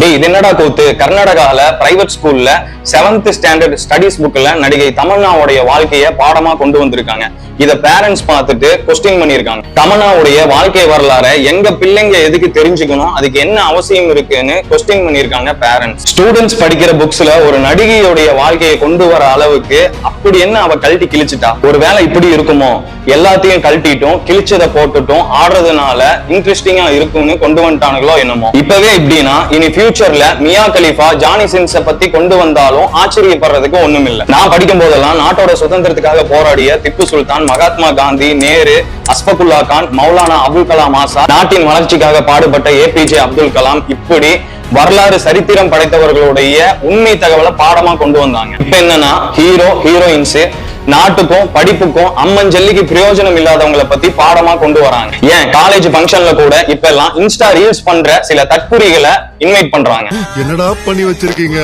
டேய் இது என்னடா கூத்து? கர்நாடகால பிரைவேட் ஸ்கூல்ல 7th ஸ்டாண்டர்ட் ஸ்டடிஸ் புக்ல நடிகை தமன்னாவுடைய வாழ்க்கைய பாடமா கொண்டு வந்திருக்காங்க. இத பேரண்ட்ஸ் பார்த்துட்டு கொஸ்டின் பண்ணிருக்காங்க. தமன்னாவுடைய வாழ்க்கை வரலாற எங்க பிள்ளைங்க எதுக்கு தெரிஞ்சுக்கணும், அதுக்கு என்ன அவசியம் இருக்குன்னு கொஸ்டின் பண்ணிருக்காங்க பேரண்ட்ஸ். ஸ்டூடெண்ட்ஸ் படிக்கிற புக்ஸ்ல ஒரு நடிகையுடைய வாழ்க்கையை கொண்டு வர அளவுக்கு அப்படி என்ன அவ கழட்டி கிழிச்சிட்டா? ஒருவேளை இப்படி இருக்குமோ, எல்லாத்தையும் கழட்டிட்டும் கிழிச்சதை போட்டுட்டும் ஆடுறதுனால இன்ட்ரெஸ்டிங்கா இருக்கும்னு கொண்டு வந்துட்டானுங்களோ என்னமோ. இப்பவே இப்படின்னா இனி ஃபியூச்சர்ல மியா கலிஃபா ஜானி சின்ஸ பத்தி கொண்டு வந்தாலும் ஆச்சரியப்படுறதுக்கு ஒண்ணும் இல்ல. நான் படிக்கும் போதெல்லாம் நாட்டோட சுதந்திரத்துக்காக போராடிய திப்பு சுல்தான், மகாத்மா காந்தி, நேரு, அஸ்பகுல்லா கான், மௌலானா அபுல் கலாம் ஆசாத், நாட்டின் வளர்ச்சிக்காக பாடுபட்ட APJ அப்துல் கலாம், இப்படி வரலாறு சரித்திரம் படைத்தவர்களுடைய உண்மை தகவலை பாடமா கொண்டு வந்தாங்க. இப்ப என்னன்னா ஹீரோயின்ஸ் நாட்டுக்கும் படிப்புக்கும் அம்மன் ஜல்லிக்கு பிரயோஜனம் இல்லாதவங்களை பத்தி பாடமா கொண்டு வராங்க. ஏன் காலேஜ் ஃபங்க்ஷன்ல கூட இப்ப எல்லாம் இன்ஸ்டா ரீல்ஸ் பண்ற சில தற்குறிகளை இன்வைட் பண்றாங்க. என்னடா பண்ணி வச்சிருக்கீங்க?